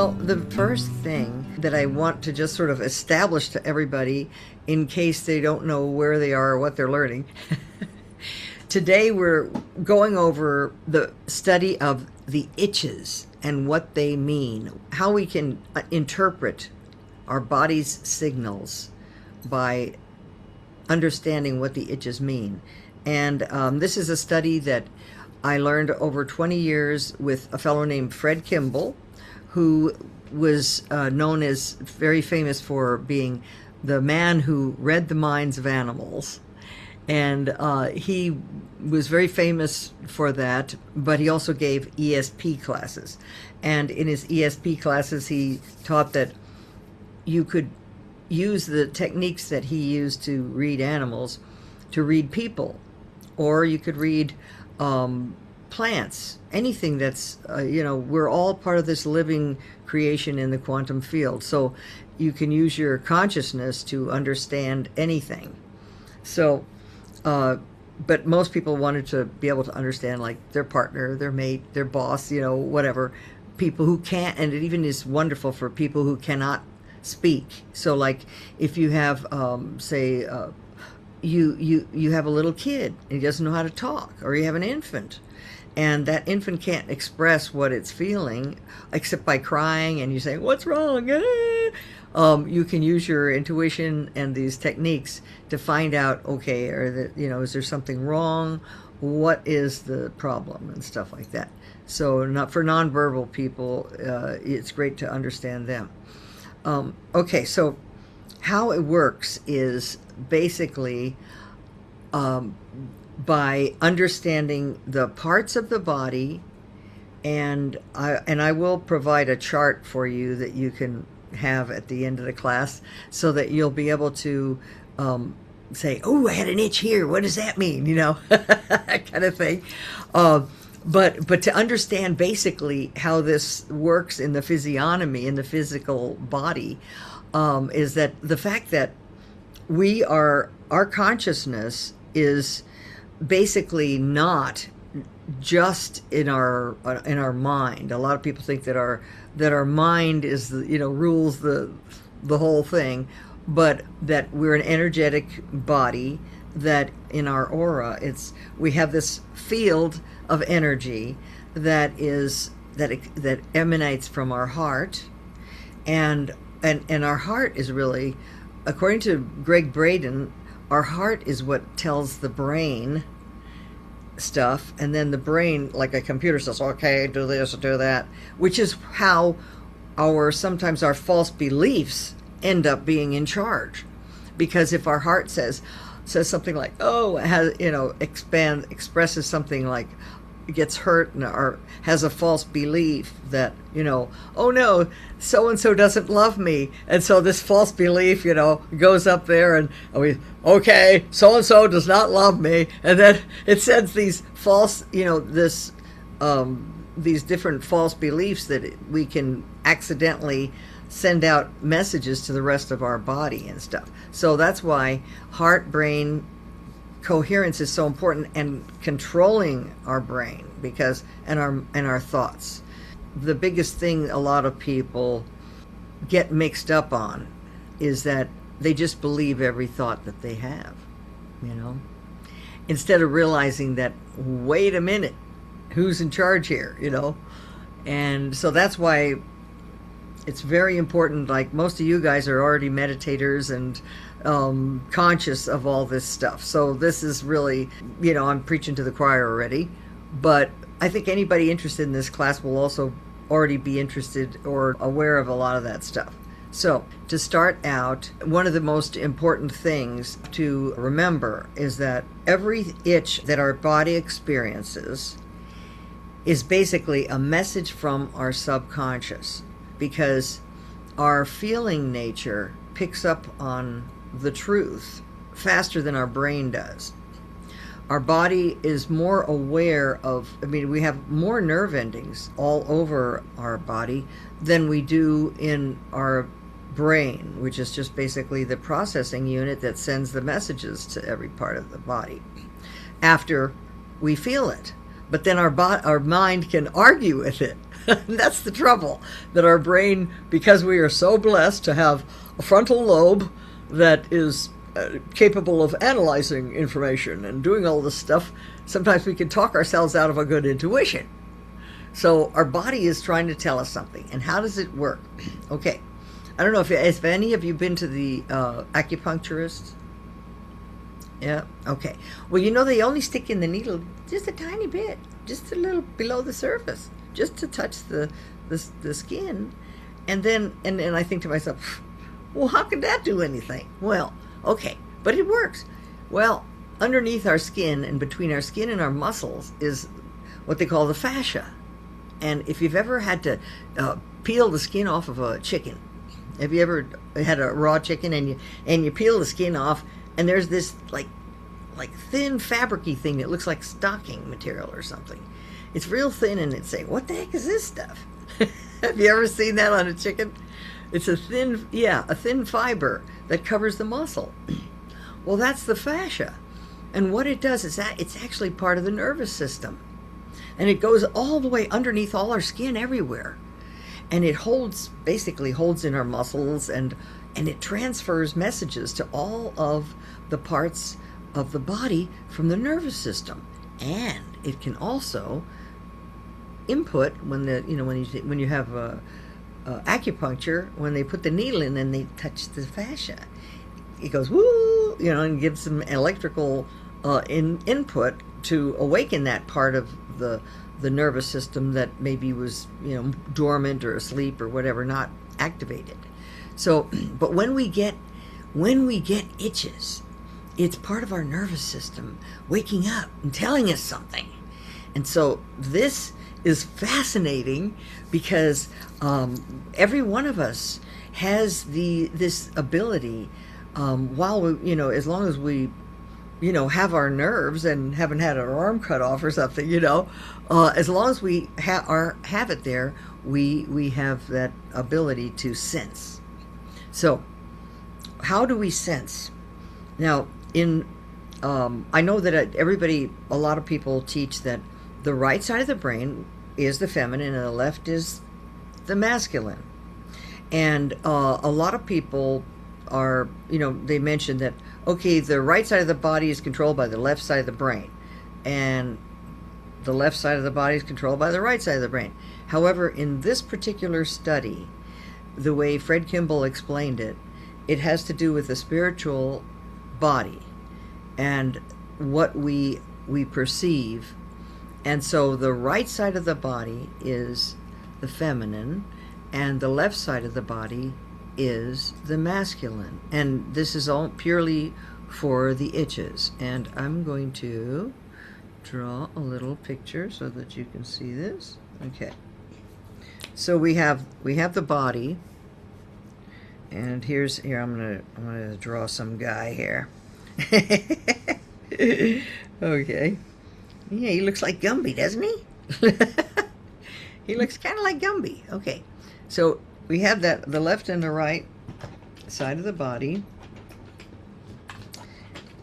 Well, the first thing that I want to just sort of establish to everybody, in case they don't know where they are or what they're learning, today we're going over the study of the itches and what they mean, how we can interpret our body's signals by understanding what the itches mean. And this is a study that I learned over 20 years with a fellow named Fred Kimball, who was known as very famous for being the man who read the minds of animals. And he was very famous for that, but he also gave ESP classes. And in his ESP classes, he taught that you could use the techniques that he used to read animals to read people, or you could read plants, anything that's, we're all part of this living creation in the quantum field. So you can use your consciousness to understand anything. So, but most people wanted to be able to understand like their partner, their mate, their boss, whatever. People who can't, and it even is wonderful for people who cannot speak. So like if you have, say, you have a little kid and he doesn't know how to talk, or you have an infant and that infant can't express what it's feeling except by crying, and you say, "What's wrong?" You can use your intuition and these techniques to find out, okay, is there something wrong? What is the problem and stuff like that. So not for nonverbal people, it's great to understand them. Okay, so how it works is basically by understanding the parts of the body, and I will provide a chart for you that you can have at the end of the class, so that you'll be able to say, "Oh, I had an itch here. What does that mean?" That kind of thing. But to understand basically how this works in the physiognomy, in the physical body, is that the fact that our consciousness is basically not just in our mind. A lot of people think that our mind is rules the whole thing, but that we're an energetic body, that in our aura we have this field of energy that emanates from our heart, and our heart is really, according to Greg Braden, our heart is what tells the brain stuff, and then the brain, like a computer, says, "Okay, do this, do that," which is how sometimes our false beliefs end up being in charge. Because if our heart says something like, expresses something like, gets hurt or has a false belief that, "Oh no, so-and-so doesn't love me." And so this false belief, goes up there, and okay, so-and-so does not love me. And then it sends these false, these different false beliefs that we can accidentally send out messages to the rest of our body and stuff. So that's why heart-brain coherence is so important, and controlling our brain, because and our thoughts. The biggest thing a lot of people get mixed up on is that they just believe every thought that they have, instead of realizing that, wait a minute, who's in charge here, And so that's why it's very important. Like, most of you guys are already meditators and conscious of all this stuff. So this is really, I'm preaching to the choir already. But I think anybody interested in this class will also already be interested or aware of a lot of that stuff. So to start out, one of the most important things to remember is that every itch that our body experiences is basically a message from our subconscious, because our feeling nature picks up on the truth faster than our brain does. Our body is more aware of, we have more nerve endings all over our body than we do in our brain, which is just basically the processing unit that sends the messages to every part of the body after we feel it. But then our mind can argue with it. That's the trouble, that our brain, because we are so blessed to have a frontal lobe that is capable of analyzing information and doing all this stuff, sometimes we can talk ourselves out of a good intuition. So our body is trying to tell us something. And how does it work? Okay. I don't know if any of you been to the acupuncturist. Yeah. Okay. Well, you know, they only stick in the needle just a tiny bit, just a little below the surface, just to touch the skin. And then I think to myself, well, how can that do anything? Well, okay, but it works. Well, underneath our skin and between our skin and our muscles is what they call the fascia. And if you've ever had to peel the skin off of a chicken, have you ever had a raw chicken and you peel the skin off, and there's this like thin fabricy thing that looks like stocking material or something. It's real thin, and it's saying, what the heck is this stuff? Have you ever seen that on a chicken? It's a thin fiber that covers the muscle. Well, that's the fascia. And what it does is that it's actually part of the nervous system. And it goes all the way underneath all our skin everywhere. And it basically holds in our muscles, and it transfers messages to all of the parts of the body from the nervous system. And it can also input when you have acupuncture, when they put the needle in and they touch the fascia, it goes woo, and gives some electrical input to awaken that part of the nervous system that maybe was dormant or asleep or whatever, not activated. So, but when we get itches, it's part of our nervous system waking up and telling us something. And so this is fascinating because every one of us has this ability, while we, as long as we, have our nerves and haven't had our arm cut off or something, as long as we have it there, we have that ability to sense. So how do we sense? Now, I know that a lot of people teach that the right side of the brain is the feminine and the left is the masculine. And a lot of people are, they mention that, okay, the right side of the body is controlled by the left side of the brain, and the left side of the body is controlled by the right side of the brain. However, in this particular study, the way Fred Kimball explained it, it has to do with the spiritual body and what we perceive. And so the right side of the body is the feminine, and the left side of the body is the masculine. And this is all purely for the itches. And I'm going to draw a little picture so that you can see this. Okay. So we have the body, and here I'm gonna draw some guy here. Okay. Yeah, he looks like Gumby, doesn't he? He looks kind of like Gumby. Okay. So we have the left and the right side of the body.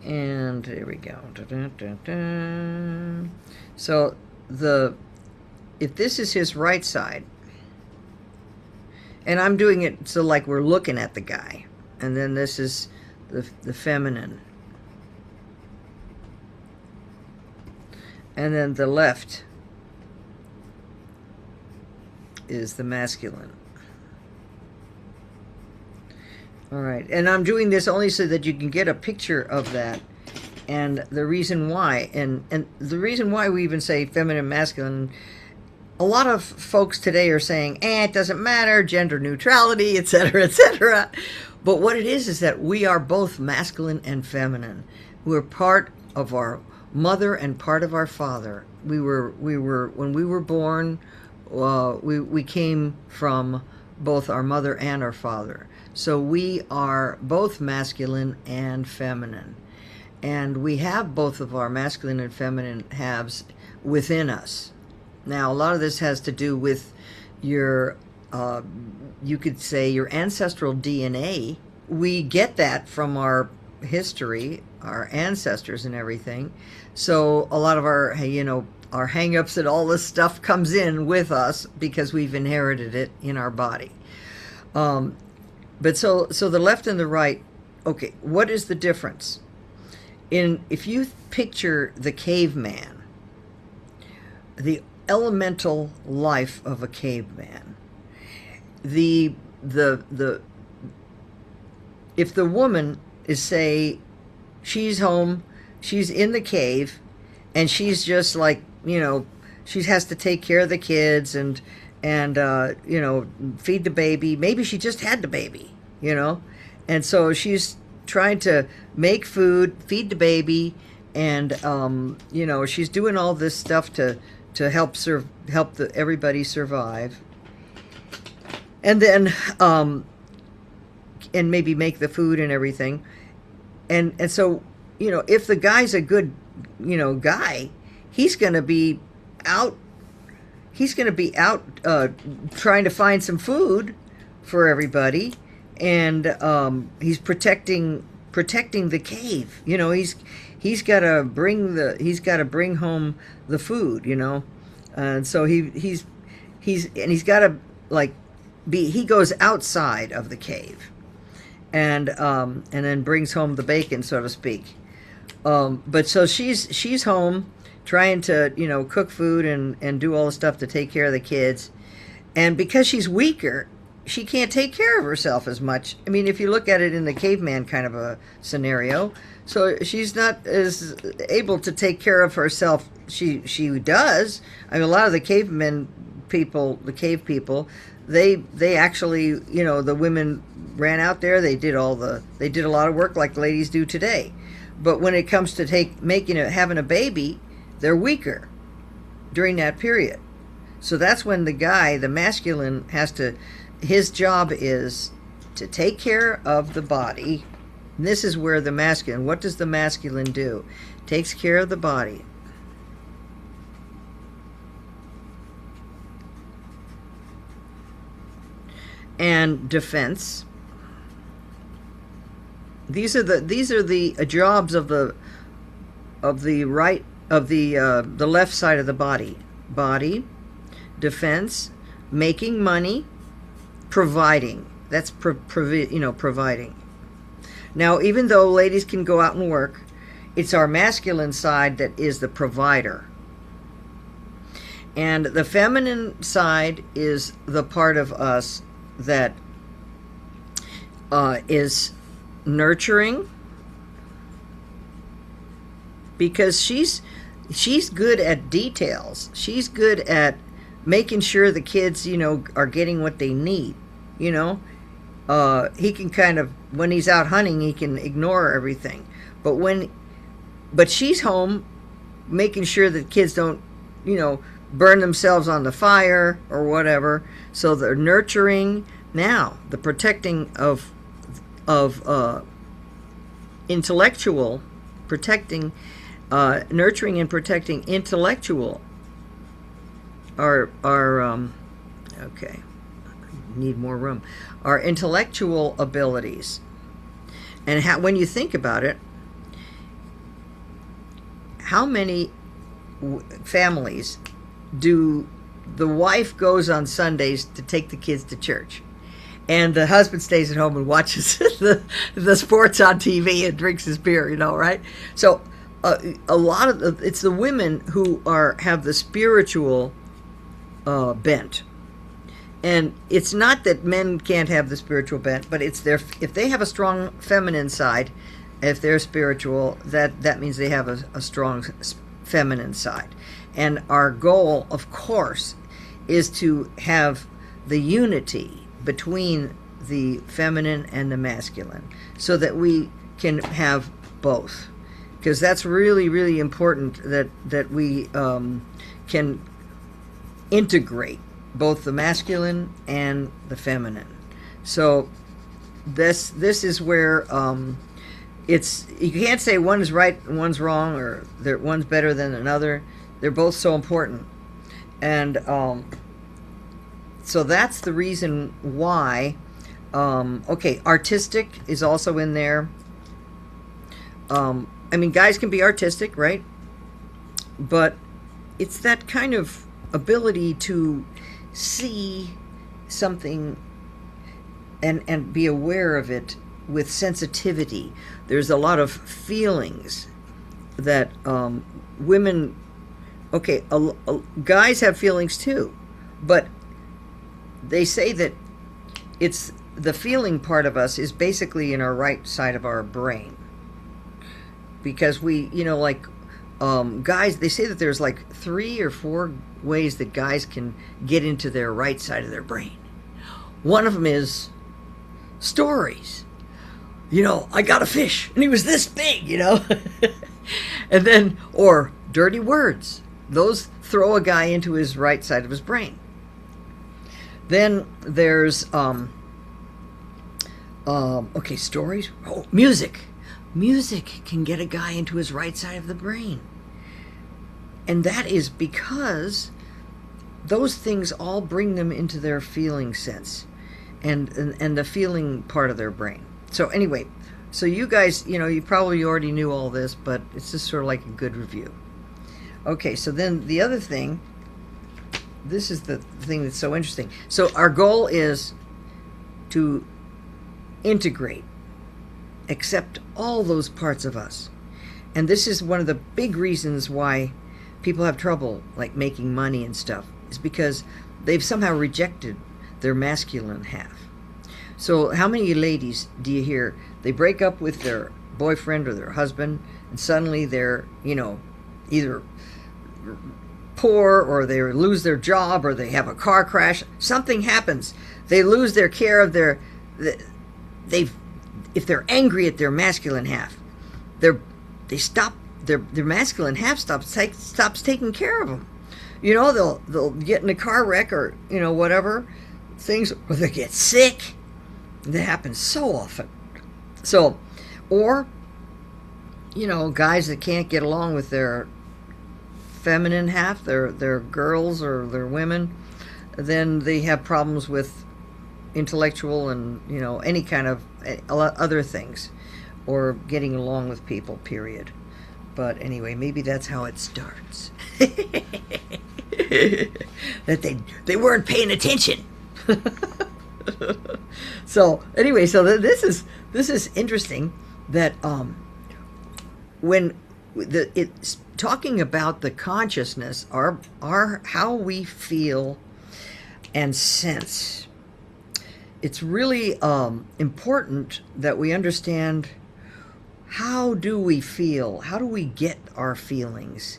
And there we go. So if this is his right side, and I'm doing it so like we're looking at the guy, and then this is the feminine, and then the left is the masculine. All right, and I'm doing this only so that you can get a picture of that, and the reason why, and the reason why we even say feminine, masculine. A lot of folks today are saying, it doesn't matter, gender neutrality, etc., etc. But what it is that we are both masculine and feminine. We're part of our mother and part of our father. We were when we were born, we came from both our mother and our father. So we are both masculine and feminine. And we have both of our masculine and feminine halves within us. Now, a lot of this has to do with your, you could say, your ancestral DNA. We get that from our history, our ancestors and everything. So a lot of our, our hang-ups and all this stuff comes in with us because we've inherited it in our body. But so the left and the right, okay, what is the difference? If you picture the caveman, the elemental life of a caveman, if the woman is, say, she's home, she's in the cave, and she's just like, she has to take care of the kids and feed the baby. Maybe she just had the baby, and so she's trying to make food, feed the baby, and she's doing all this stuff to help everybody survive, and then and maybe make the food and everything, and so if the guy's a good guy, he's going to be out trying to find some food for everybody, and he's protecting the cave. He's got to bring home the food, and so he's got to he goes outside of the cave, and then brings home the bacon, so to speak. But so she's home trying to cook food and do all the stuff to take care of the kids, and because she's weaker, she can't take care of herself as much. I mean, if you look at it in the caveman kind of a scenario, so she's not as able to take care of herself. She does. I mean, a lot of the cave people, they actually, the women ran out there. They did a lot of work like ladies do today. But when it comes to having a baby, they're weaker during that period. So that's when the guy, the masculine, his job is to take care of the body. And this is where the masculine, what does the masculine do? Takes care of the body. And defense. These are the jobs of the left side of the body. Body, defense, making money, providing. That's providing. Now, even though ladies can go out and work, it's our masculine side that is the provider. And the feminine side is the part of us that is nurturing, because she's good at details. She's good at making sure the kids, are getting what they need. He can kind of, when he's out hunting, he can ignore everything. But she's home making sure that kids don't, burn themselves on the fire or whatever. So they're nurturing. Now, the protecting of intellectual, nurturing and protecting intellectual are okay. Need more room. Our intellectual abilities, and when you think about it, how many families do the wife goes on Sundays to take the kids to church, and the husband stays at home and watches the sports on TV and drinks his beer, right? So a lot of it's the women who have the spiritual bent. And it's not that men can't have the spiritual bent, but it's if they have a strong feminine side, if they're spiritual, that means they have a strong feminine side. And our goal, of course, is to have the unity between the feminine and the masculine, so that we can have both. Because that's really, really important, that we can integrate both the masculine and the feminine. So this is where you can't say one is right and one's wrong, or one's better than another. They're both so important. And so that's the reason why. Artistic is also in there. Guys can be artistic, right? But it's that kind of ability to see something and be aware of it with sensitivity. There's a lot of feelings that women, okay, guys have feelings too, but they say that it's the feeling part of us is basically in our right side of our brain, because we, like guys, they say that there's like 3 or 4 ways that guys can get into their right side of their brain. One of them is stories. I got a fish and he was this big, and then, or dirty words. Those throw a guy into his right side of his brain. Then there's okay, stories. Oh, music. Music can get a guy into his right side of the brain. And that is because those things all bring them into their feeling sense and the feeling part of their brain. So anyway, so you guys, you probably already knew all this, but it's just sort of like a good review. Okay, so then the other thing, this is the thing that's so interesting. So our goal is to integrate, accept all those parts of us. And this is one of the big reasons why people have trouble like making money and stuff, is because they've somehow rejected their masculine half. So how many ladies do you hear, they break up with their boyfriend or their husband, and suddenly they're, either poor, or they lose their job, or they have a car crash, something happens, they lose their care of their, if they're angry at their masculine half, they stop, their masculine half stops taking care of them. They'll get in a car wreck, or whatever things, or they get sick. That happens so often. So, or guys that can't get along with their feminine half, their girls or their women, then they have problems with intellectual and any kind of other things, or getting along with people, period. But anyway, maybe that's how it starts. That they weren't paying attention. So anyway, so this is interesting, that when it's talking about the consciousness, our how we feel and sense, it's really important that we understand, how do we feel, how do we get our feelings,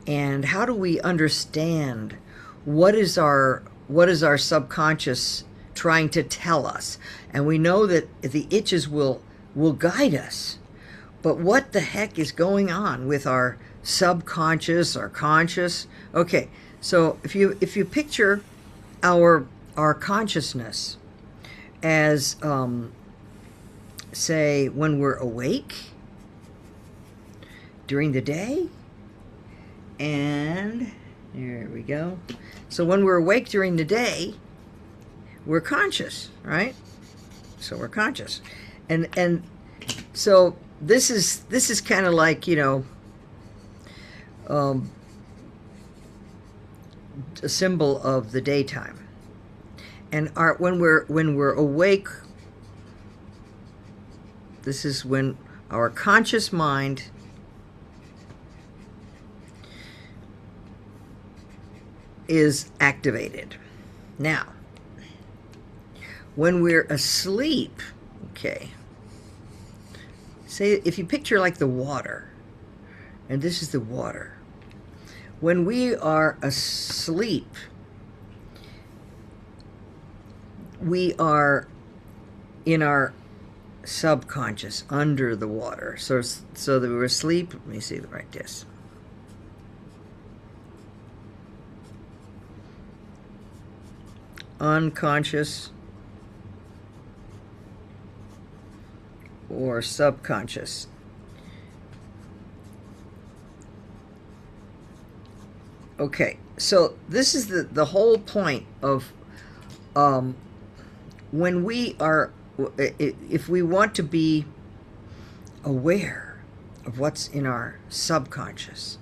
and how do we understand what is our subconscious trying to tell us. And we know that the itches will guide us, but what the heck is going on with our subconscious, our conscious? Okay, so if you picture our consciousness as say when we're awake during the day, and there we go. So when we're awake during the day, we're conscious, right? So we're conscious, and so this is kind of like a symbol of the daytime, and when we're awake, this is when our conscious mind is activated. Now, when we're asleep, okay, say if you picture like the water, and this is the water. When we are asleep, we are in our subconscious, under the water. So that we're asleep. Let me see, like this. Unconscious or subconscious. Okay, so this is the whole point of when we are, if we want to be aware of what's in our subconscious,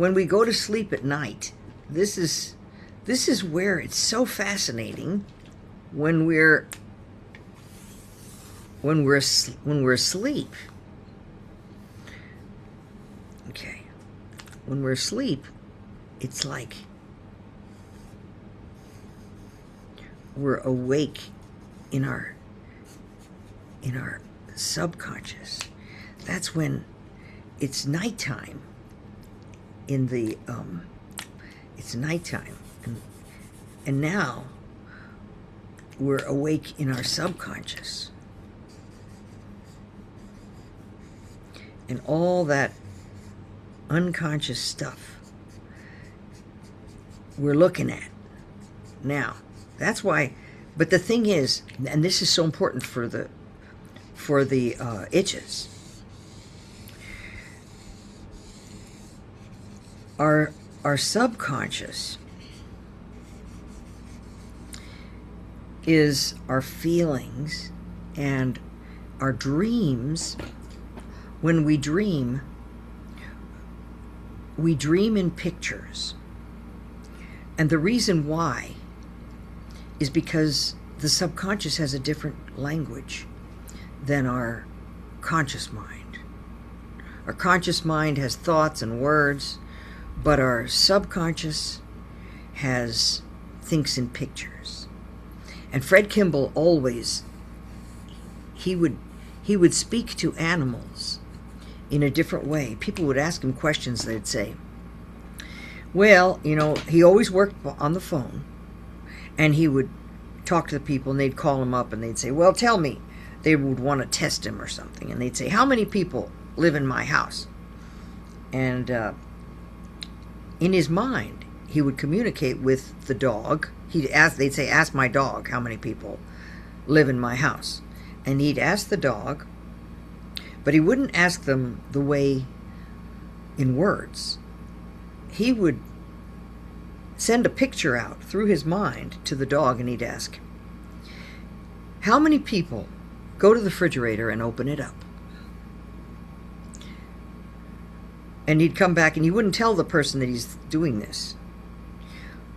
when we go to sleep at night, this is where it's so fascinating when we're asleep. Okay. When we're asleep, it's like we're awake in our subconscious. That's when it's nighttime. It's nighttime, and now we're awake in our subconscious, and all that unconscious stuff we're looking at now. That's why. But the thing is, and this is so important for the itches. Our subconscious is our feelings and our dreams. When we dream in pictures. And the reason why is because the subconscious has a different language than our conscious mind. Our conscious mind has thoughts and words, but our subconscious thinks in pictures. And Fred Kimball always, he would speak to animals in a different way. People would ask him questions. They'd say, well, he always worked on the phone, and he would talk to the people, and they'd call him up, and they'd say, well, tell me. They would want to test him or something, and they'd say, how many people live in my house? And in his mind, he would communicate with the dog. They'd say, ask my dog how many people live in my house. And he'd ask the dog, but he wouldn't ask them the way in words. He would send a picture out through his mind to the dog, and he'd ask, how many people go to the refrigerator and open it up? And he'd come back, and he wouldn't tell the person that he's doing this.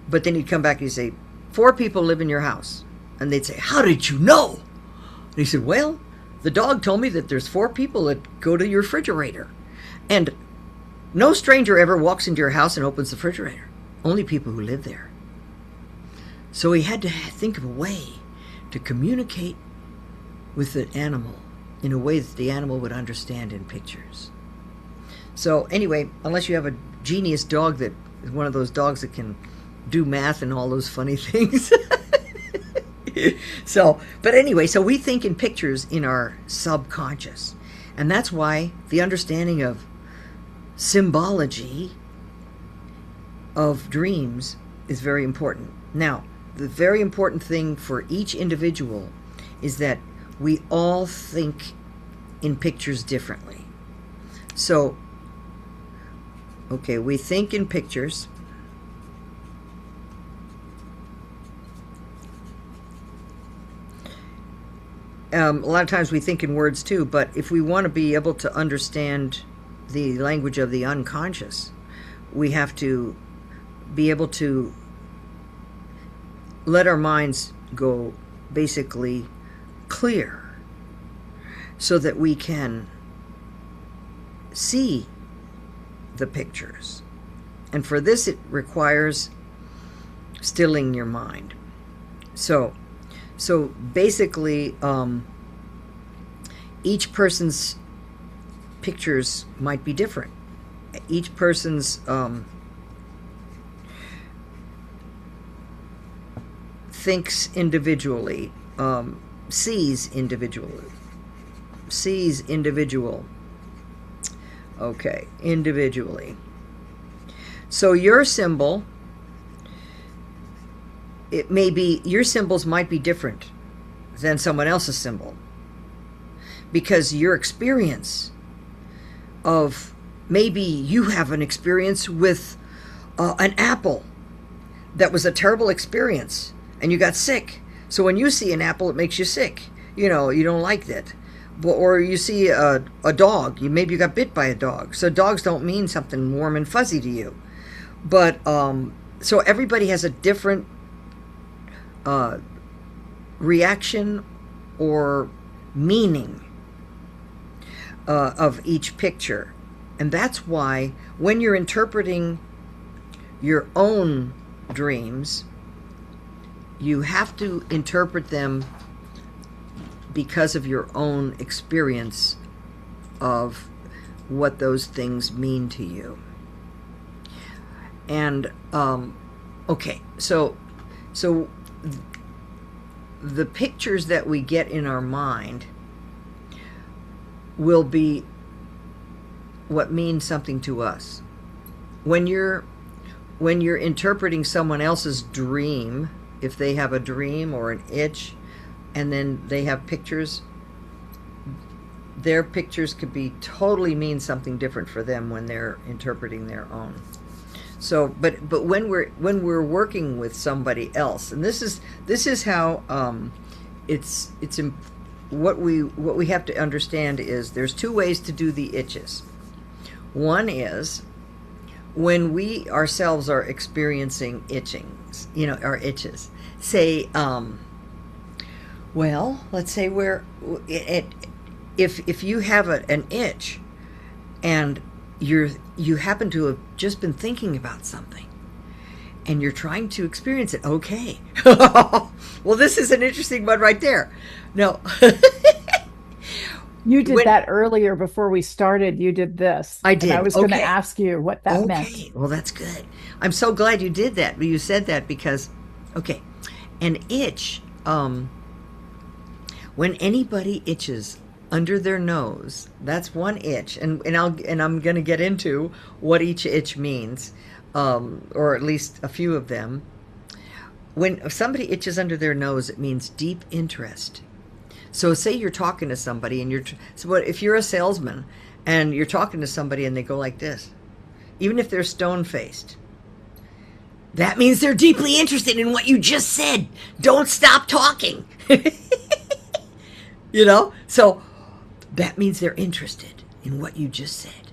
But then he'd come back and he'd say, 4 people live in your house. And they'd say, how did you know? And he said, well, the dog told me that there's 4 people that go to your refrigerator. And no stranger ever walks into your house and opens the refrigerator. Only people who live there. So he had to think of a way to communicate with the animal in a way that the animal would understand in pictures. So anyway, unless you have a genius dog that is one of those dogs that can do math and all those funny things. But anyway, so we think in pictures in our subconscious. And that's why the understanding of symbology of dreams is very important. Now, the very important thing for each individual is that we all think in pictures differently. So, okay, we think in pictures. A lot of times we think in words too, but if we want to be able to understand the language of the unconscious, we have to be able to let our minds go basically clear so that we can see the pictures. And for this, it requires stilling your mind. So basically, each person's pictures might be different. Each person's thinks individually, sees individually, sees individual. Okay, individually. So your symbol, it may be, your symbols might be different than someone else's symbol, because your experience of, maybe you have an experience with an apple that was a terrible experience and you got sick. So when you see an apple, it makes you sick. You don't like that. Or you see a dog. Maybe you got bit by a dog. So dogs don't mean something warm and fuzzy to you. But so everybody has a different reaction or meaning of each picture. And that's why when you're interpreting your own dreams, you have to interpret them because of your own experience of what those things mean to you. And okay, so the pictures that we get in our mind will be what means something to us. When you're interpreting someone else's dream, if they have a dream or an itch, and then they have pictures, their pictures could be totally mean something different for them when they're interpreting their own. So, but when we're working with somebody else, and this is how what we have to understand is there's two ways to do the itches. One is when we ourselves are experiencing itchings, our itches. Say, well, let's say if you have an itch and you happen to have just been thinking about something and you're trying to experience it, okay. Well, this is an interesting one right there. No. You did that earlier before we started. You did this. I did. And I was going to ask you what that meant. Okay. Well, that's good. I'm so glad you did that. You said that because, okay, an itch, when anybody itches under their nose, that's one itch, and I'm going to get into what each itch means, or at least a few of them. When somebody itches under their nose, it means deep interest. So say you're talking to somebody and if you're a salesman and you're talking to somebody and they go like this, even if they're stone-faced, that means they're deeply interested in what you just said. Don't stop talking. So that means they're interested in what you just said.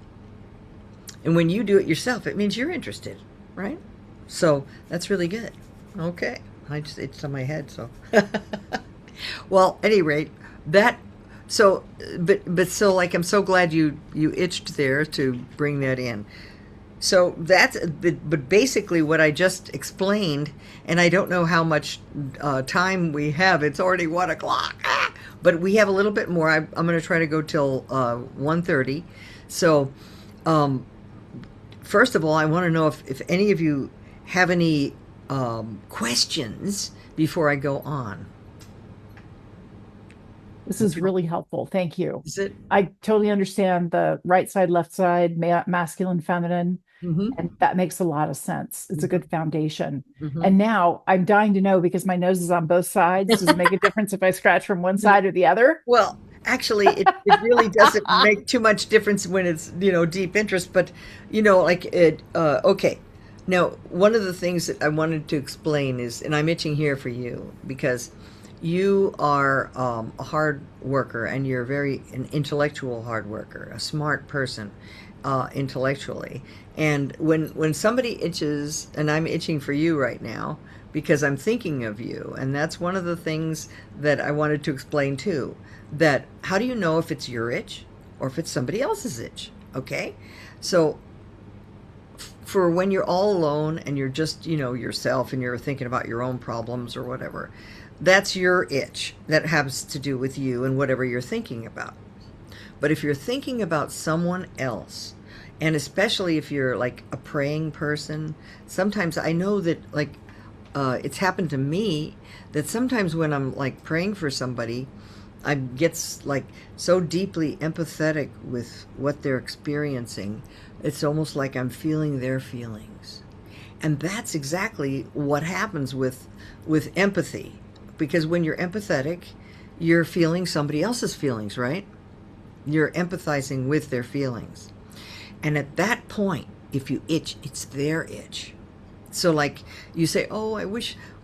And when you do it yourself, it means you're interested, right? So that's really good. Okay. It's on my head, so. Well, at any rate, I'm so glad you itched there to bring that in. So but basically what I just explained, and I don't know how much time we have. It's already 1 o'clock, but we have a little bit more. I'm going to try to go till 1:30. So, first of all, I want to know if any of you have any questions before I go on. This is really helpful. Thank you. Is it? I totally understand the right side, left side, masculine, feminine, and that makes a lot of sense. It's a good foundation. And now I'm dying to know, because my nose is on both sides. Does it make a difference if I scratch from one side or the other? Well, actually, it really doesn't make too much difference when it's, deep interest, but, okay. Now, one of the things that I wanted to explain is, and I'm itching here for you, because you are a hard worker, and you're an intellectual hard worker, a smart person intellectually. And when somebody itches, and I'm itching for you right now because I'm thinking of you, and that's one of the things that I wanted to explain too, that how do you know if it's your itch or if it's somebody else's itch? Okay? So for when you're all alone and you're just, yourself, and you're thinking about your own problems or whatever, that's your itch. That has to do with you and whatever you're thinking about. But if you're thinking about someone else, and especially if you're like a praying person, sometimes I know that it's happened to me that sometimes when I'm like praying for somebody, I get like so deeply empathetic with what they're experiencing. It's almost like I'm feeling their feelings. And that's exactly what happens with empathy. Because when you're empathetic, you're feeling somebody else's feelings, right? You're empathizing with their feelings. And at that point, if you itch, it's their itch. So like you say, oh,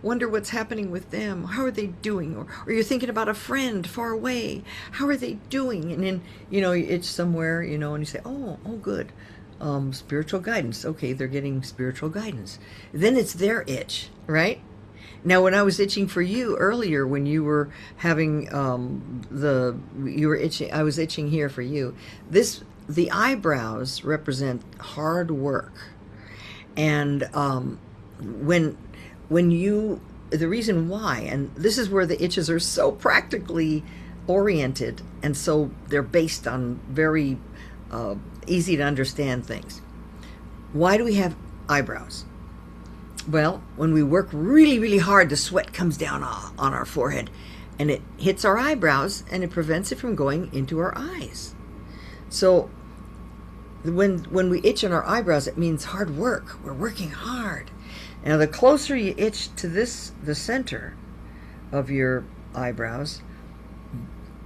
wonder what's happening with them. How are they doing? Or you're thinking about a friend far away. How are they doing? And then, you itch somewhere, and you say, oh, good. Spiritual guidance. Okay, they're getting spiritual guidance. Then it's their itch, right? Now, when I was itching for you earlier, when you were having you were itching, I was itching here for you. The eyebrows represent hard work. And when the reason why, and this is where the itches are so practically oriented, and so they're based on very easy to understand things. Why do we have eyebrows? Well, when we work really, really hard, the sweat comes down on our forehead, and it hits our eyebrows, and it prevents it from going into our eyes. So when we itch on our eyebrows, it means hard work. We're working hard. Now, the closer you itch to the center of your eyebrows,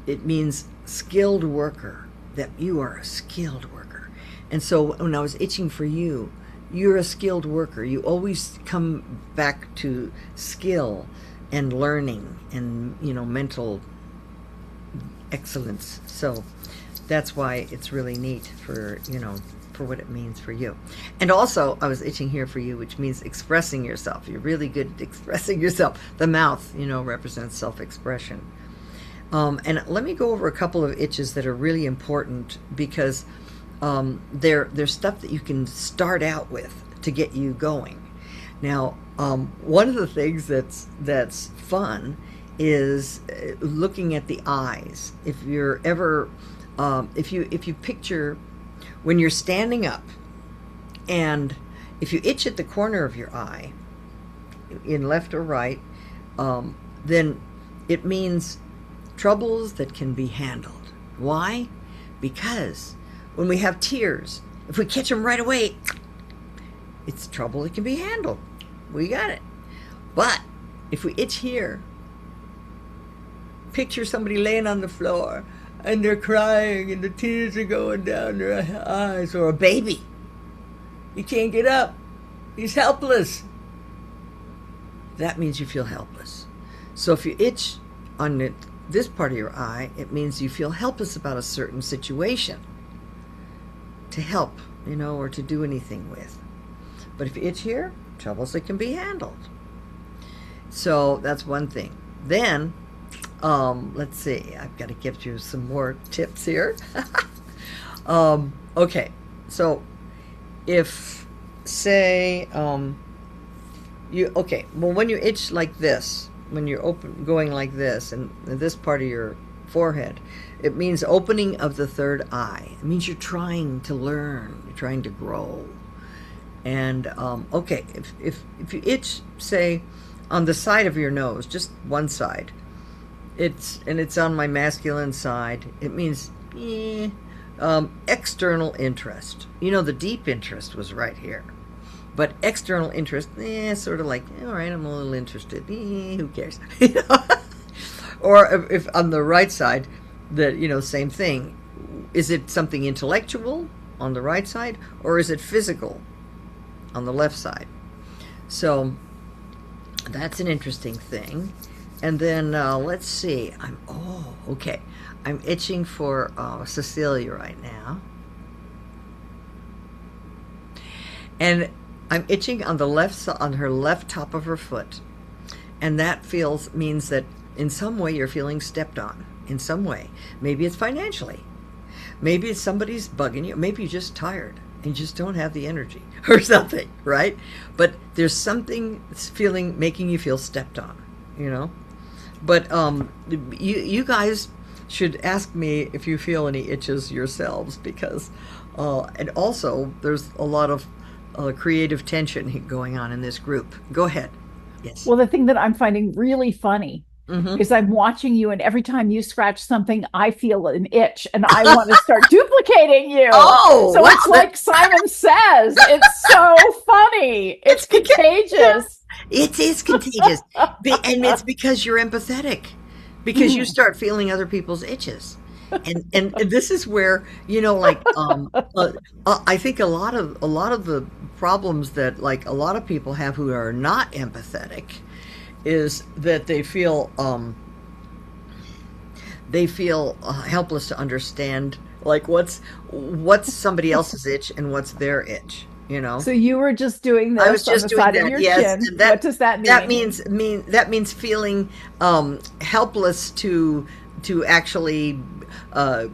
it means skilled worker, that you are a skilled worker. And so when I was itching for you, you're a skilled worker. You always come back to skill and learning and, mental excellence. So that's why it's really neat for what it means for you. And also, I was itching here for you, which means expressing yourself. You're really good at expressing yourself. The mouth, represents self-expression. And let me go over a couple of itches that are really important, because they're stuff that you can start out with to get you going. Now, one of the things that's fun is looking at the eyes. If you're ever if you picture when you're standing up, and if you itch at the corner of your eye, in left or right, then it means troubles that can be handled. Why? Because when we have tears, if we catch them right away, it's trouble that can be handled. We got it. But if we itch here, picture somebody laying on the floor and they're crying and the tears are going down their eyes, or a baby. He can't get up. He's helpless. That means you feel helpless. So if you itch on this part of your eye, it means you feel helpless about a certain situation to help, or to do anything with. But if you itch here, troubles that can be handled. So that's one thing. Then, let's see, I've got to give you some more tips here. Okay, so if, say, when you itch like this, when you're going like this, and this part of your forehead, it means opening of the third eye. It means you're trying to learn, you're trying to grow. And okay, if you itch, say, on the side of your nose, just one side, it's on my masculine side, it means external interest. The deep interest was right here. But external interest, sort of like, all right, I'm a little interested. Who cares? Or if on the right side, same thing. Is it something intellectual on the right side, or is it physical on the left side? So that's an interesting thing. And then let's see. I'm itching for Cecilia right now. And I'm itching on the left, on her left top of her foot. And that means that in some way you're feeling stepped on. In some way. Maybe it's financially. Maybe it's somebody's bugging you. Maybe you're just tired and you just don't have the energy or something, right? But there's something making you feel stepped on, But you guys should ask me if you feel any itches yourselves, because, and also there's a lot of creative tension going on in this group. Go ahead. Yes. Well, the thing that I'm finding really funny is I'm watching you, and every time you scratch something, I feel an itch, and I want to start duplicating you. Oh, so it's like Simon says. It's so funny. It's contagious. It is contagious, and it's because you're empathetic, because you start feeling other people's itches, And this is where, like, I think a lot of the problems that, like, a lot of people have who are not empathetic is that they feel helpless to understand, like, what's somebody else's itch and what's their itch, So you were just doing I was this on just the doing side of that, your yes, chin. and What does that that mean? means feeling helpless to actually uh,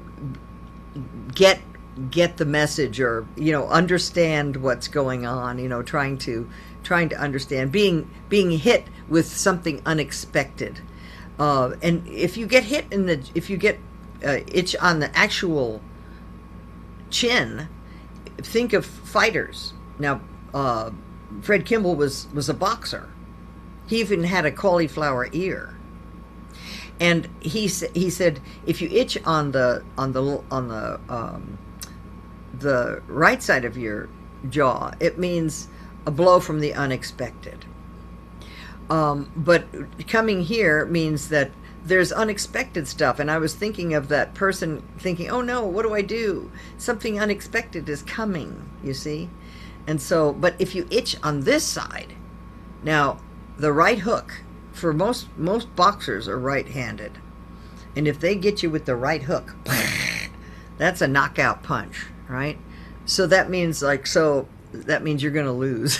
get get the message, or understand what's going on. Trying to understand, being hit with something unexpected. And if you get itch on the actual chin, think of fighters. Now, Fred Kimball was a boxer. He even had a cauliflower ear, and he said if you itch on the right side of your jaw, it means a blow from the unexpected. But coming here means that there's unexpected stuff. And I was thinking of that person thinking, oh no, what do I do? Something unexpected is coming, you see? And so, but if you itch on this side, now the right hook, for most boxers are right-handed. And if they get you with the right hook, that's a knockout punch, right? So that means you're going to lose.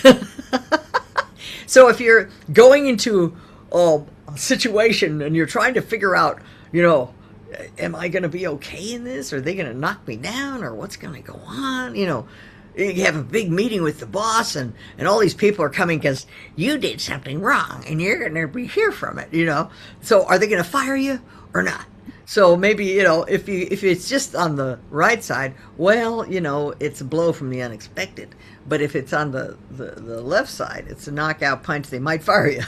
So if you're going into a situation and you're trying to figure out, am I going to be okay in this? Are they going to knock me down, or what's going to go on? You have a big meeting with the boss, and all these people are coming because you did something wrong and you're going to be here from it. So are they going to fire you or not? So maybe, if it's just on the right side, well, it's a blow from the unexpected. But if it's on the left side, it's a knockout punch. They might fire you.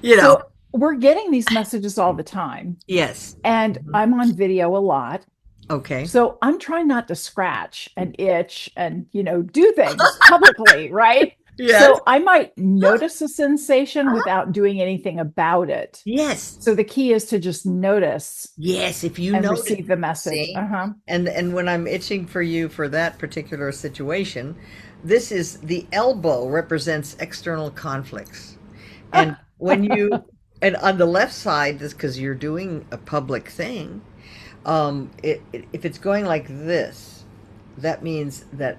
you know. So we're getting these messages all the time, Yes. and I'm on video a lot. Okay. So I'm trying not to scratch and itch and, do things publicly, right? Yes. So I might notice a sensation without doing anything about it. Yes. So the key is to just notice Yes. If you and notice, receive the message. see? Uh-huh. And when I'm itching for you for that particular situation, this is the elbow represents external conflicts. And when you, and on the left side, this because you're doing a public thing, if it's going like this, that means that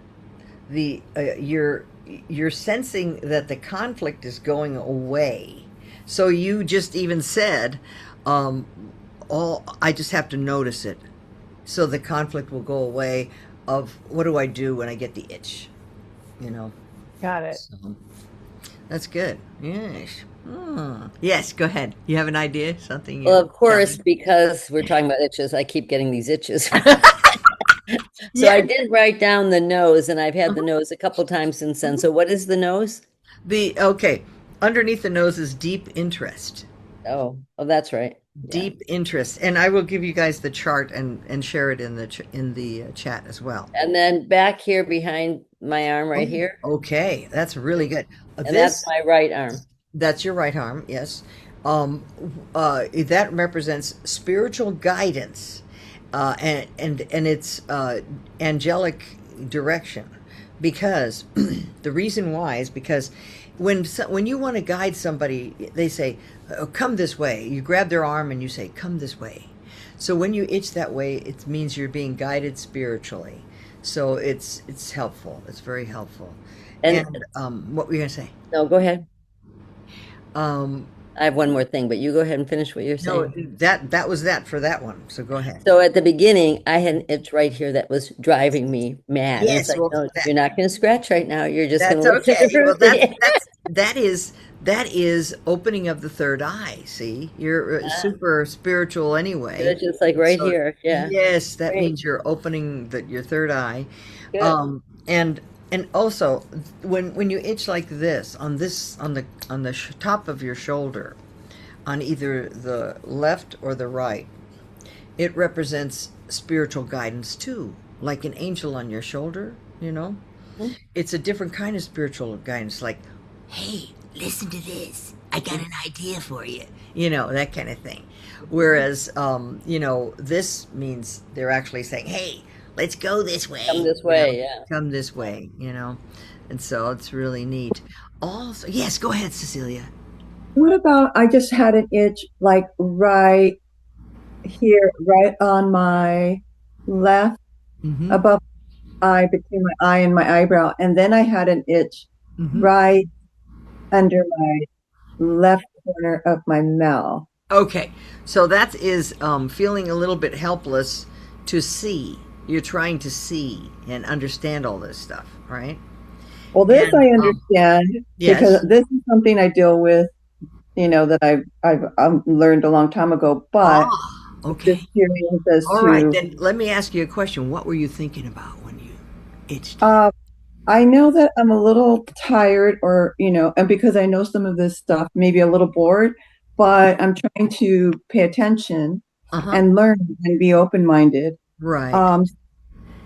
you're sensing that the conflict is going away. So you just even said, all I just have to notice it, so the conflict will go away. Of what do I do when I get the itch? Got it. So that's good. Yes. Yes. Go ahead. You have an idea? Something? Well, of course, telling? because we're talking about itches, I keep getting these itches. So Yeah. I did write down the nose, and I've had the nose a couple times since then. So what is the nose? Okay. Underneath the nose is deep interest. Oh, that's right. Yeah. Deep interest, and I will give you guys the chart and share it in the chat as well. And then back here behind my arm, right here, Okay, that's really good. and This that's my right arm. That's your right arm, yes. That represents spiritual guidance, and it's angelic direction. Because the reason why is because when you want to guide somebody, they say, oh, "Come this way." You grab their arm and you say, "Come this way." So when you itch that way, it means you're being guided spiritually. So it's helpful. It's very helpful. And And what were you gonna say? no, go ahead. Um, I have one more thing, but you go ahead and finish what you're no, saying. that was that for that one. So go ahead. So at the beginning, I had an itch right here that was driving me mad. And it's Yes, like, well, no, you're not going to scratch right now. You're just going that's to look okay. Well, through. that is opening of the third eye. See, you're super spiritual anyway. It's just like right So here. Yeah. yes, that Great. means you're opening your third eye. Good. And also when you itch like this on the top of your shoulder, on either the left or the right, it represents spiritual guidance too, like an angel on your shoulder. Mhm. It's a different kind of spiritual guidance, like, hey, listen to this, I got an idea for you, you know, that kind of thing. Whereas, you know, this means they're actually saying, hey, let's go this way. Come this You know, way, yeah. come this way, you know. And so it's really neat. Also, yes, go ahead, Cecilia. What about I just had an itch like right here, right on my left, Mm-hmm. above my eye, between my eye and my eyebrow. And then I had an itch Mm-hmm. right under my left corner of my mouth. Okay, so that is feeling a little bit helpless to see. You're trying to see and understand all this stuff, right? Well, this And I understand yes. because this is something I deal with, you know, that I've learned a long time ago. But Ah, okay. just curious as All right, to, then let me ask you a question. What were you thinking about when you itched? I know that I'm a little tired, or you know, and because I know some of this stuff, maybe a little bored, but I'm trying to pay attention Uh-huh. and learn and be open-minded. Right. Um,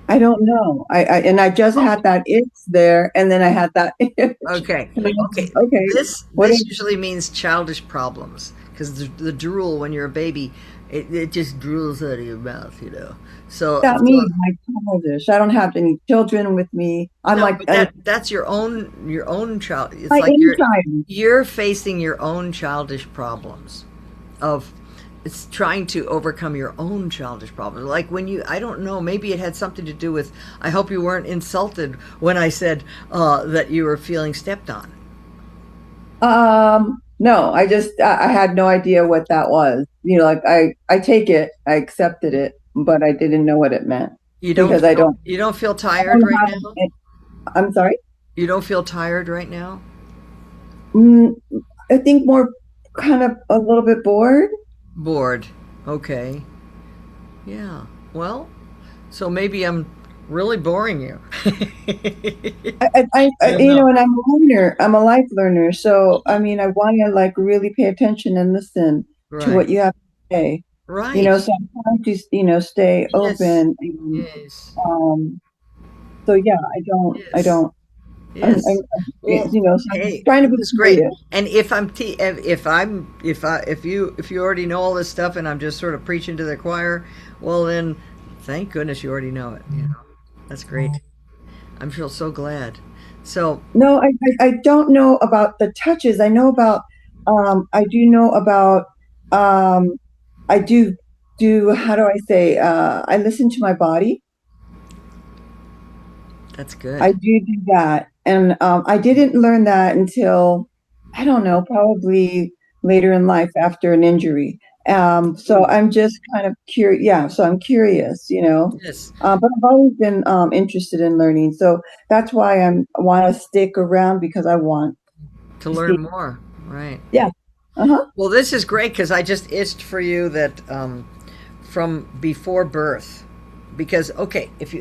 I don't know. And I just had that itch there, and then I had that itch. Okay. And I was Okay. like, okay, This what this is usually means childish problems because the drool when you're a baby, it just drools out of your mouth, you know. So, that mean? Like childish. I don't have any children with me. I'm no, like but that's your own child. It's my like inner child. you're facing your own childish problems of it's trying to overcome your own childish problems. Like when you, I don't know, maybe it had something to do with, I hope you weren't insulted when I said that you were feeling stepped on. No, I had no idea what that was. You know, like I take it, I accepted it, but I didn't know what it meant You don't because you don't feel I tired don't right have now? it. I'm sorry. You don't feel tired right now? Mm, I think more kind of a little bit bored. Bored. Okay. Yeah. Well, so maybe I'm really boring you. I don't You know. know, and I'm a learner. I'm a life learner. So, I mean, I want to like really pay attention and listen to Right. what you have to say. You Right. know, so I'm trying to, you know, stay Yes. open. And, Yes. um, so yeah, I Yes. don't, Yes. you Well, know, so I'm hey, trying to be this is great. curious. And if I'm if you already know all this stuff and I'm just sort of preaching to the choir, well then, thank goodness you already know it. You know, that's great. I'm feel so glad. So, No, I don't know about the touches. I know about, I do know about, um, I do, how do I say, I listen to my body. that's good. I do that. And I didn't learn that until, I don't know, probably later in life after an injury. So I'm just kind of curious. Yeah, so I'm curious, you know. Yes. But I've always been interested in learning. So that's why I want to stick around because I want To to learn see. more. Right. Yeah. Uh-huh. Well, this is great because I just itched for you that from before birth, because okay, if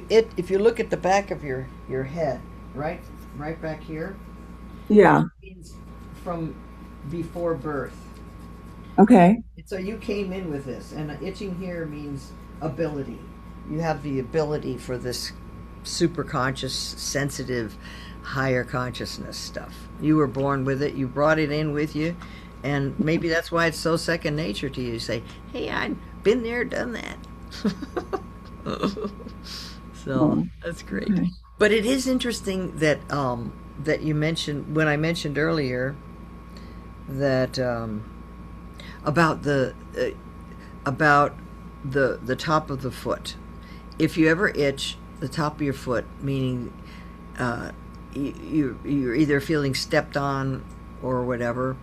you look at the back of your head, right back here, Yeah. means from before birth. Okay. So you came in with this, and itching here means ability. You have the ability for this super conscious, sensitive, higher consciousness stuff. You were born with it. You brought it in with you, and maybe that's why it's so second nature to you. You say, "Hey, I've been there, done that." So Oh, that's great. okay. But it is interesting that that you mentioned when I mentioned earlier that about about the top of the foot. If you ever itch the top of your foot, meaning you're either feeling stepped on or whatever,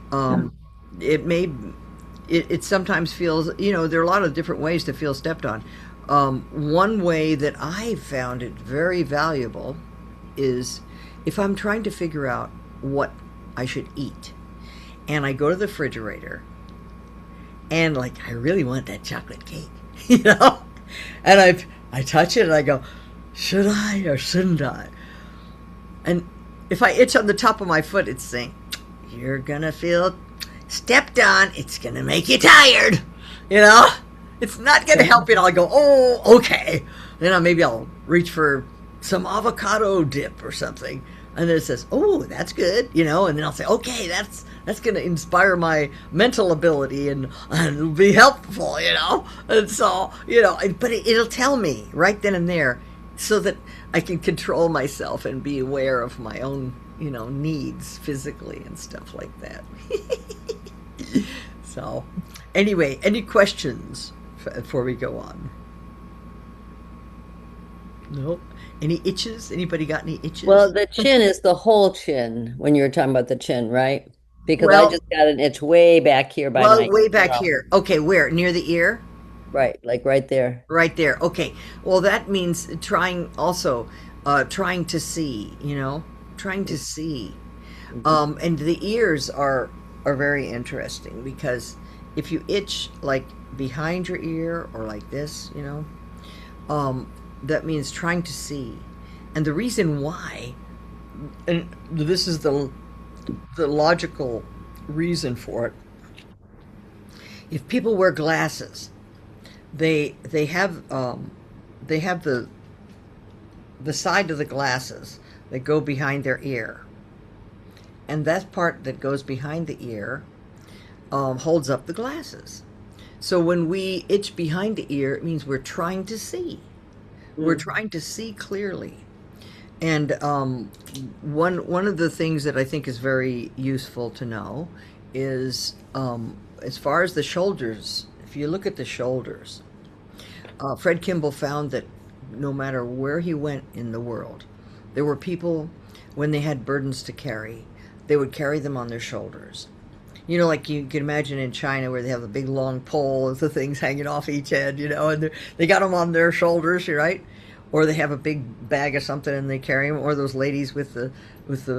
Yeah. um, it may it sometimes feels, you know, there are a lot of different ways to feel stepped on. One way that I found it very valuable is if I'm trying to figure out what I should eat, and I go to the refrigerator, and like I really want that chocolate cake, you know, and I touch it and I go, should I or shouldn't I? And if I itch on the top of my foot, it's saying, you're gonna feel stepped on. It's gonna make you tired, you know. It's not gonna help you. And I'll go, oh, okay. Then maybe I'll reach for some avocado dip or something. And then it says, "Oh, that's good," and then I'll say, "Okay, that's going to inspire my mental ability and be helpful," And so, but it'll tell me right then and there, so that I can control myself and be aware of my own, needs physically and stuff like that. So, anyway, any questions before we go on? Nope. Any itches? Anybody got any itches? Well, the chin is the whole chin when you were talking about the chin, right? Because I Well, just got an itch way back here by well, my, way back here. Okay, where? Near the ear? right, like right there. Right there. Okay. Well, that means trying also, trying to see, trying to see. Mhm. And the ears are very interesting because if you itch like behind your ear or like this, that means trying to see. And the reason why, and this is the logical reason for it. If people wear glasses, they have the side of the glasses that go behind their ear, and that part that goes behind the ear holds up the glasses. So when we itch behind the ear, it means we're trying to see. We're Mm. trying to see clearly. And one of the things that I think is very useful to know is, as far as the shoulders. If you look at the shoulders, Fred Kimball found that no matter where he went in the world, there were people when they had burdens to carry, they would carry them on their shoulders. Like you can imagine in China where they have a big long pole with the things hanging off each head, and they got them on their shoulders, right? Or they have a big bag of something and they carry them, or those ladies with the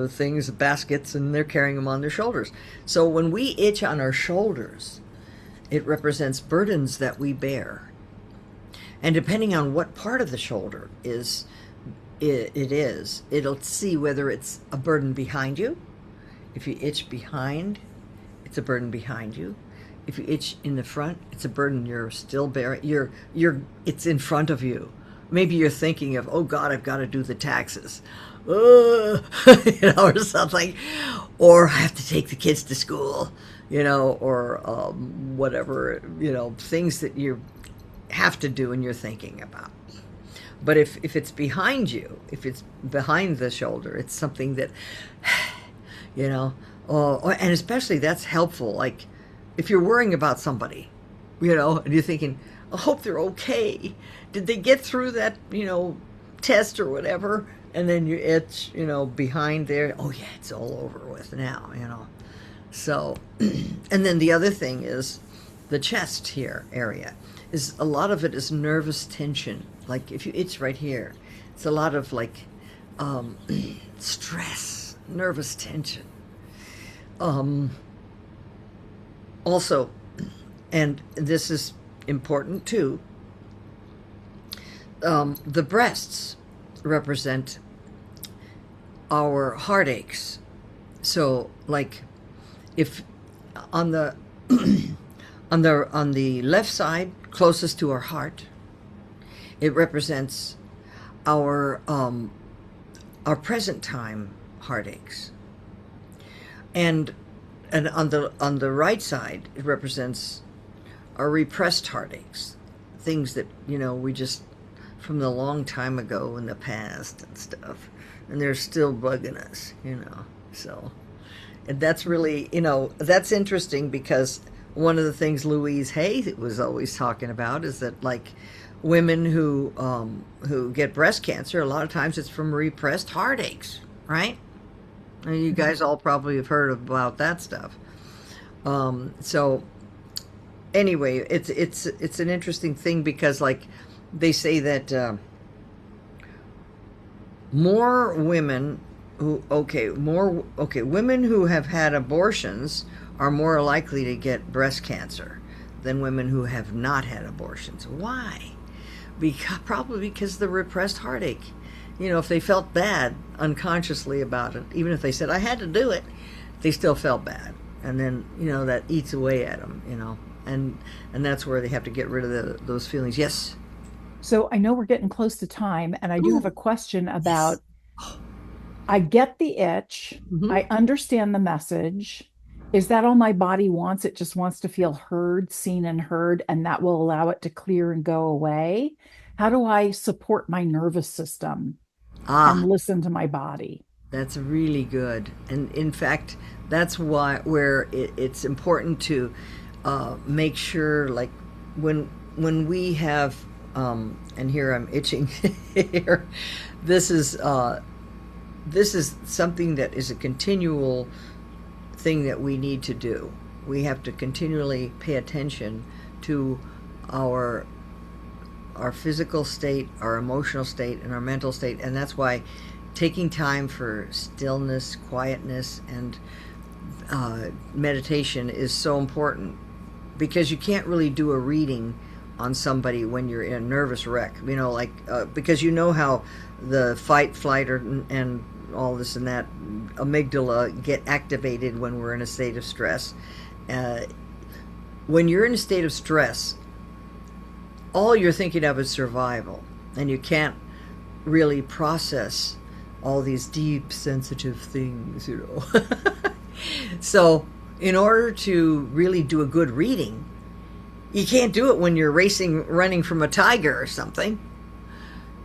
things, baskets, and they're carrying them on their shoulders. So when we itch on our shoulders, it represents burdens that we bear. And depending on what part of the shoulder it'll see whether it's a burden behind you. If you itch behind, it's a burden behind you. If you itch in the front, it's a burden you're still bearing. It's in front of you. Maybe you're thinking of, oh God, I've got to do the taxes, or something, or I have to take the kids to school, or whatever, things that you have to do and you're thinking about. But if it's behind you, if it's behind the shoulder, it's something that, and especially that's helpful. Like if you're worrying about somebody, and you're thinking, I hope they're okay. Did they get through that, test or whatever? And then you itch, behind there. Oh yeah, it's all over with now. So, and then the other thing is the chest here area is a lot of it is nervous tension. Like if you itch right here, it's a lot of like stress, nervous tension. Also, and this is important too, the breasts represent our heartaches. So like if on the on the left side closest to our heart, it represents our present time heartaches. And on the right side, it represents our repressed heartaches, things that we just from the long time ago in the past and stuff, and they're still bugging us. So, and that's really that's interesting because one of the things Louise Hay was always talking about is that like women who get breast cancer, a lot of times it's from repressed heartaches, right? And you guys all probably have heard about that stuff. So anyway, it's an interesting thing because like they say that more women women who have had abortions are more likely to get breast cancer than women who have not had abortions. Why? Probably because of the repressed heartache. If they felt bad unconsciously about it, even if they said I had to do it, they still felt bad, and then that eats away at them. And that's where they have to get rid of those feelings. Yes. So I know we're getting close to time, and I do have Ooh, a question yes. about I get the itch. Mhm. I understand the message. Is that all my body wants? It just wants to feel heard, seen, and heard, and that will allow it to clear and go away. How do I support my nervous system and Ah, listen to my body? that's really good. And in fact, that's why where it's important to make sure, like when we have, and here I'm itching here. This is this is something that is a continual thing that we need to do. We have to continually pay attention to our our physical state, our emotional state, and our mental state. And that's why taking time for stillness, quietness, and meditation is so important, because you can't really do a reading on somebody when you're in a nervous wreck, like because you know how the fight, flight, and all this and that amygdala get activated when we're in a state of stress. Uh, when you're in a state of stress, all you're thinking of is survival, and you can't really process all these deep, sensitive things. So, in order to really do a good reading, you can't do it when you're running from a tiger or something.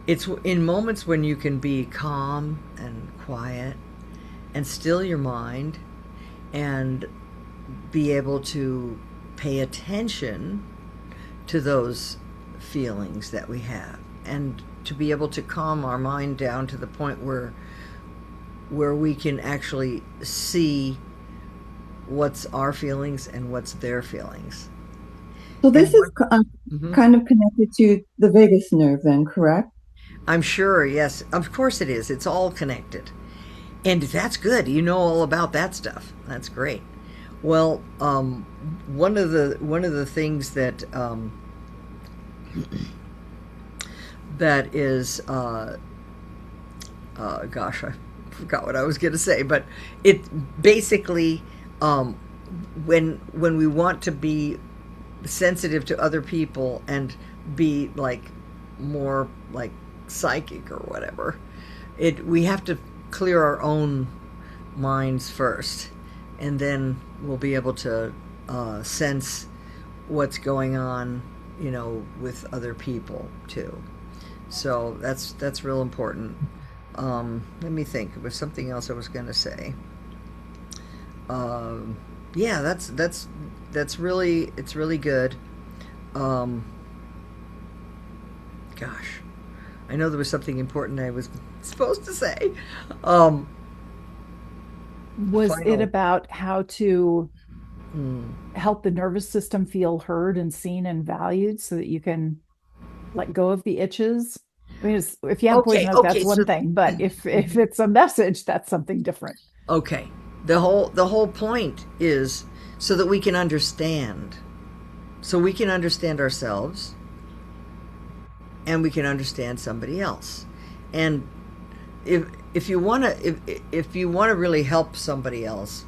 It's in moments when you can be calm and quiet and still your mind and be able to pay attention to those feelings that we have, and to be able to calm our mind down to the point where we can actually see what's our feelings and what's their feelings. So this is Mhm. kind of connected to the vagus nerve then, correct? I'm sure, yes, of course it is. It's all connected, and that's good. You know all about that stuff. That's great. Well, one of the things that that is gosh, I forgot what I was going to say, but it basically, when we want to be sensitive to other people and be like more like psychic or whatever, we have to clear our own minds first, and then we'll be able to sense what's going on, with other people too. So that's real important. Let me think. There was something else I was going to say. Yeah, that's really, it's really good. Um, Gosh, I know there was something important I was supposed to say. Um, Was it Final. about how to Hmm. help the nervous system feel heard and seen and valued so that you can let go of the itches? I mean, if you have Okay, poison oak, okay, that's one so thing, but if it's a message, that's something different. okay, the whole point is so that we can understand, so we can understand ourselves, and we can understand somebody else. And if you want to if you want to really help somebody else,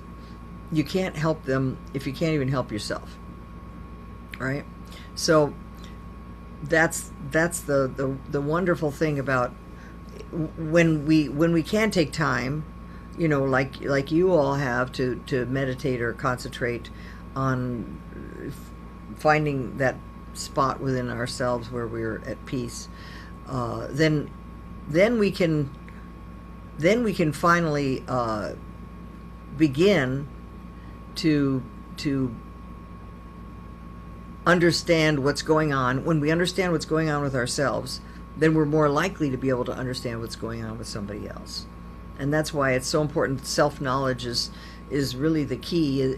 you can't help them if you can't even help yourself, right? So that's the wonderful thing about when we can take time, like you all have to meditate or concentrate on finding that spot within ourselves where we're at peace. Then then we can finally begin to understand what's going on. When we understand what's going on with ourselves, then we're more likely to be able to understand what's going on with somebody else. And that's why it's so important. Self-knowledge is really the key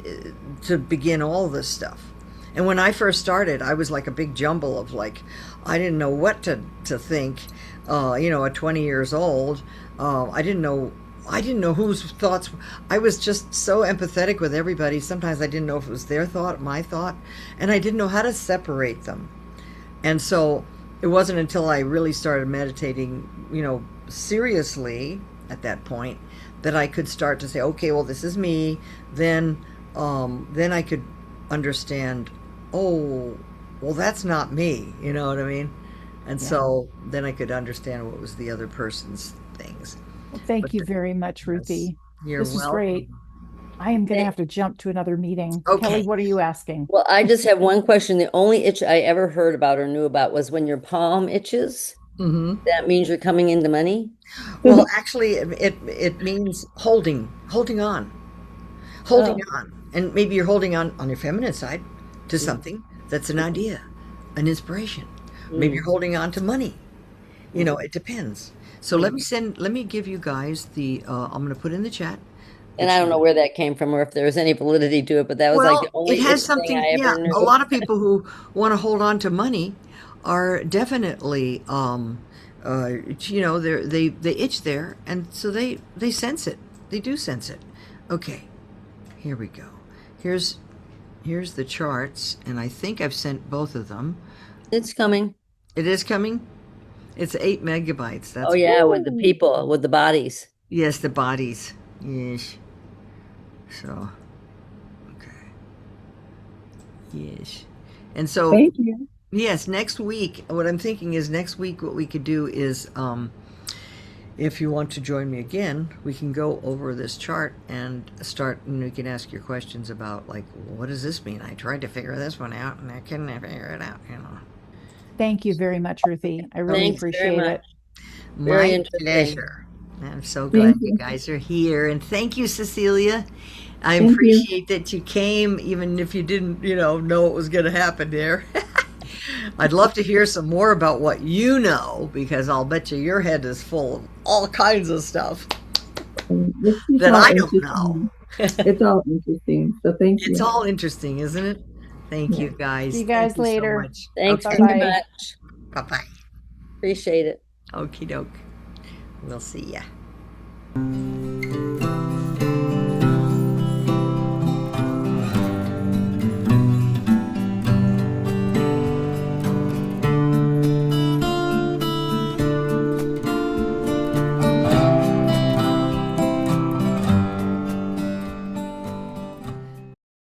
to begin all this stuff. And when I first started, I was like a big jumble of like, I didn't know what to think. At 20 years old, I didn't know whose thoughts. I was just so empathetic with everybody. Sometimes I didn't know if it was their thought, my thought, and I didn't know how to separate them. And so it wasn't until I really started meditating, seriously at that point, that I could start to say, okay, well, this is me. Then I could understand, oh, well, that's not me. You know what I mean? And Yeah. so then I could understand what was the other person's things. Well, thank But you very much, yes, Ruthie. you're This is welcome. great. I am going to Thank- have to jump to another meeting. Okay. Kelly, what are you asking? Well, I just have one question. The only itch I ever heard about or knew about was when your palm itches. Hmm. That means you're coming into money. Well, actually, it means holding on, and maybe you're holding on your feminine side to something that's an idea, an inspiration. Maybe you're holding on to money. You know, it depends. So let me give you guys the. I'm going to put in the chat. And I don't know where that came from or if there was any validity to it, but that was like the only it has itch something. thing I Yeah, ever knew. a lot of people who want to hold on to money are definitely, you know, they itch there, and so they sense it. They do sense it. Okay, here we go. Here's the charts, and I think I've sent both of them. It's coming. It is coming. It's 8 megabytes. That's Oh yeah, with the people, with the bodies. yes, the bodies. Yes. So, okay. Yes. And so, Thank you. yes, next week, what I'm thinking is next week what we could do is, if you want to join me again, we can go over this chart and start, and you can ask your questions about, like, what does this mean? I tried to figure this one out and I couldn't figure it out, you know. Thank you very much, Ruthie. I really Thanks very appreciate much. it. Very My interesting. pleasure. I'm so glad Thank you you. guys are here. And thank you, Cecilia. I Thank you. appreciate that you came, even if you didn't, know what was going to happen there. I'd love to hear some more about what you know, because I'll bet you your head is full of all kinds of stuff This is that all I don't know. interesting. It's all interesting. So thank you. It's all interesting, isn't it? Thank you, guys. See you guys Thank you later. so much. Thanks Okay. very Bye-bye. much. Bye-bye. Appreciate it. Okie doke. We'll see ya.